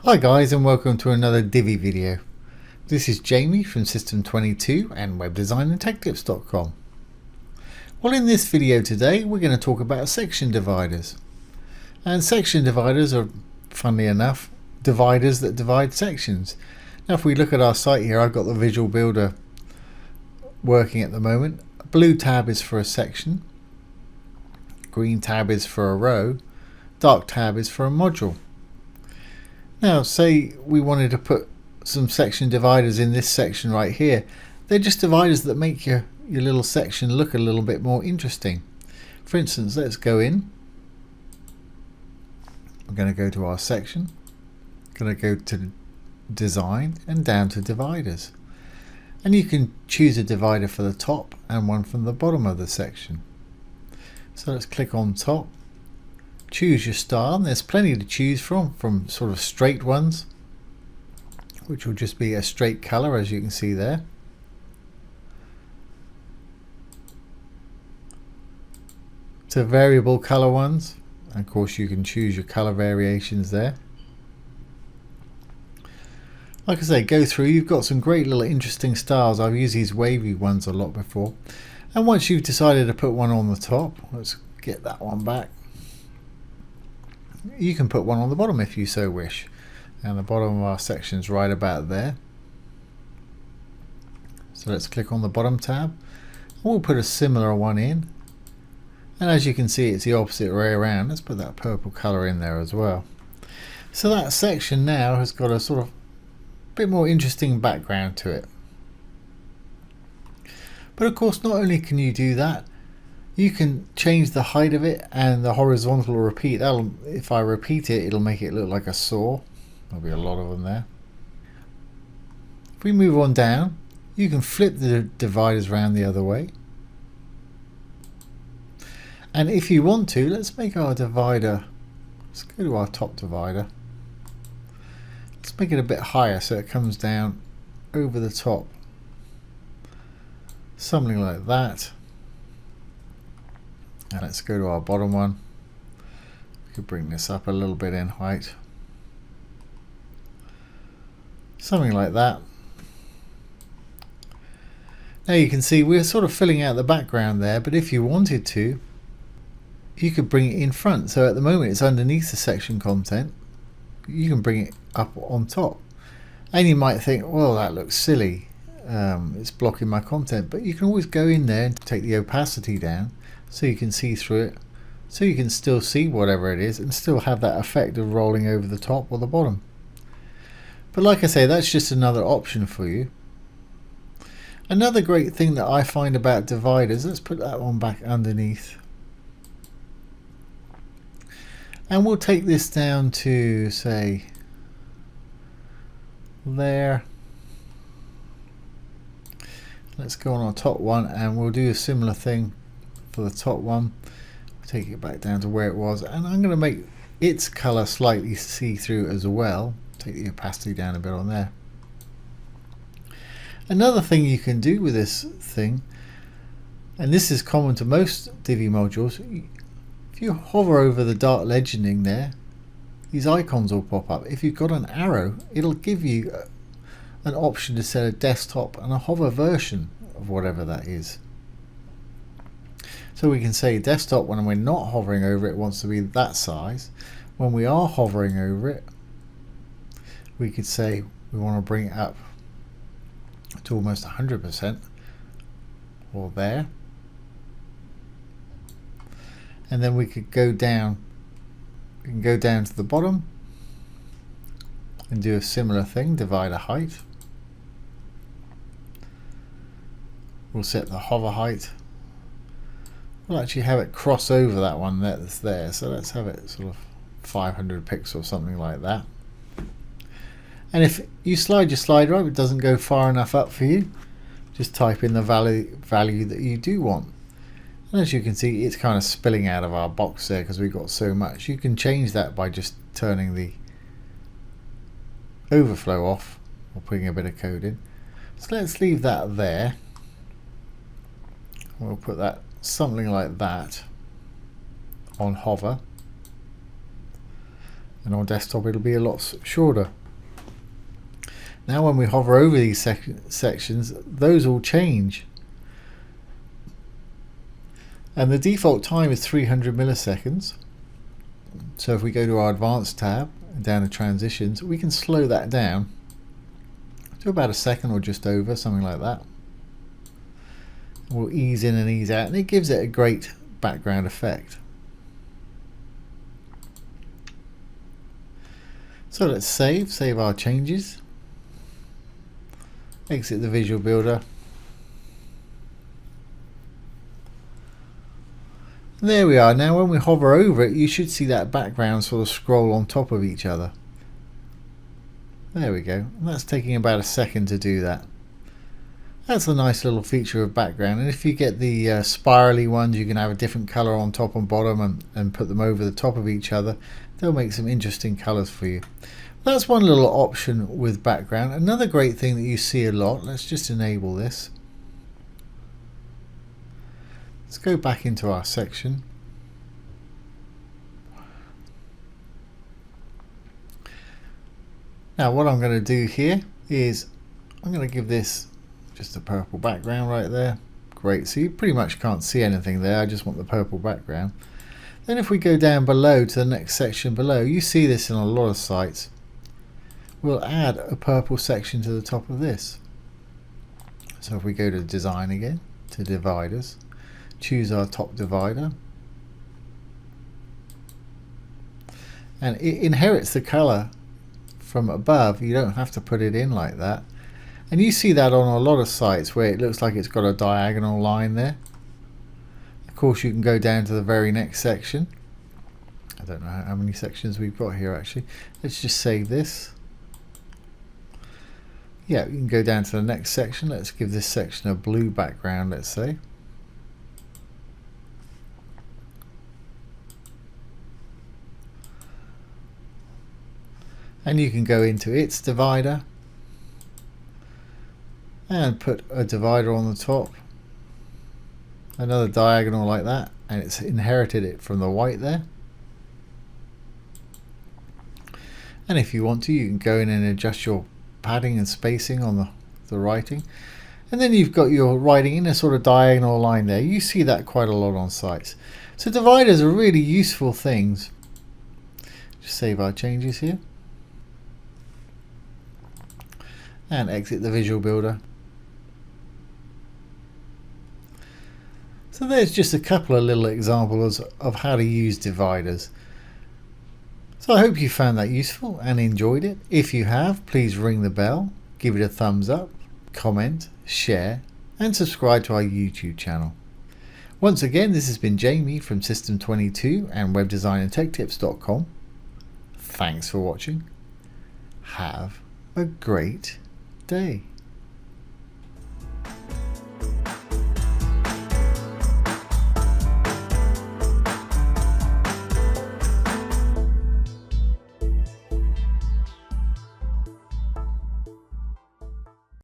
Hi guys, and welcome to another Divi video. This is Jamie from System22 and webdesignandtechtips.com. Well, in this video today we're going to talk about section dividers. And section dividers are, funnily enough, dividers that divide sections. Now if we look at our site here, I've got the Visual Builder working at the moment. A blue tab is for a section, green tab is for a row, dark tab is for a module. Now say we wanted to put some section dividers in this section right here. They're just dividers that make your little section look a little bit more interesting. For instance, let's go in. I'm going to go to our section. I'm going to go to design and down to dividers. And you can choose a divider for the top and one from the bottom of the section. So let's click on top. Choose your style, and there's plenty to choose from sort of straight ones, which will just be a straight color, as you can see there, to variable color ones, and of course you can choose your color variations there. Like I say, go through, you've got some great little interesting styles. I've used these wavy ones a lot before, and once you've decided to put one on the top, let's get that one back. You can put one on the bottom if you so wish, and the bottom of our section is right about there. So let's click on the bottom tab and we'll put a similar one in, and as you can see it's the opposite way around. Let's put that purple color in there as well. So that section now has got a sort of bit more interesting background to it. But of course, not only can you do that, you can change the height of it and the horizontal repeat. If I repeat it, it'll make it look like a saw. There'll be a lot of them there. If we move on down, you can flip the dividers around the other way. And if you want to, let's make our divider, let's go to our top divider. Let's make it a bit higher so it comes down over the top. Something like that. And let's go to our bottom one. We could bring this up a little bit in height. Something like that. Now you can see we're sort of filling out the background there, but if you wanted to, you could bring it in front. So at the moment it's underneath the section content. You can bring it up on top. And you might think, well, that looks silly. It's blocking my content. But you can always go in there and take the opacity down, so you can see through it, so you can still see whatever it is and still have that effect of rolling over the top or the bottom. But like I say, that's just another option for you. Another great thing that I find about dividers, let's put that one back underneath, and we'll take this down to, say, there. Let's go on our top one and we'll do a similar thing for the top one. Take it back down to where it was, and I'm going to make its color slightly see-through as well. Take the opacity down a bit on there. Another thing you can do with this thing, and this is common to most Divi modules, if you hover over the dark legending there, these icons will pop up. If you've got an arrow, it'll give you an option to set a desktop and a hover version of whatever that is. So we can say desktop when we're not hovering over it wants to be that size. When we are hovering over it, we could say we want to bring it up to almost 100% or there. And then we could go down, we can go down to the bottom and do a similar thing, divider height. We'll set the hover height. We'll actually have it cross over that one that's there, so let's have it sort of 500 pixels, something like that. And if you slide your slider up, it doesn't go far enough up for you, just type in the value that you do want. And as you can see, it's kind of spilling out of our box there because we've got so much. You can change that by just turning the overflow off or putting a bit of code in. So let's leave that there. We'll put that something like that on hover. and on desktop it'll be a lot shorter. Now when we hover over these sections, those all change. And the default time is 300 milliseconds. So if we go to our advanced tab, down to transitions, we can slow that down to about a second or just over, something like that. We'll ease in and ease out, and it gives it a great background effect. So let's save our changes, exit the visual builder. There we are. Now when we hover over it, you should see that background sort of scroll on top of each other. There we go. And that's taking about a second to do that. That's a nice little feature of background, and if you get the spirally ones, you can have a different color on top and bottom and put them over the top of each other. They'll make some interesting colors for you. That's one little option with background. Another great thing that you see a lot, let's just enable this. Let's go back into our section. Now what I'm going to do here is I'm going to give this just a purple background right there. Great, so you pretty much can't see anything there. I just want the purple background. Then if we go down below to the next section below, you see this in a lot of sites. We'll add a purple section to the top of this. So if we go to design again, to dividers, choose our top divider, and it inherits the color from above. You don't have to put it in like that, and you see that on a lot of sites where it looks like it's got a diagonal line there. Of course you can go down to the very next section. I don't know how many sections we've got here actually. Let's just save this. Yeah, you can go down to the next section. Let's give this section a blue background, let's say. And you can go into its divider and put a divider on the top, another diagonal like that, and it's inherited it from the white there. And if you want to, you can go in and adjust your padding and spacing on the writing, and then you've got your writing in a sort of diagonal line there. You see that quite a lot on sites. So dividers are really useful things. Just save our changes here and exit the visual builder. So there's just a couple of little examples of how to use dividers. So I hope you found that useful and enjoyed it. If you have, please ring the bell, give it a thumbs up, comment, share, and subscribe to our YouTube channel. Once again, this has been Jamie from System22 and webdesignandtechtips.com. Thanks for watching. Have a great day.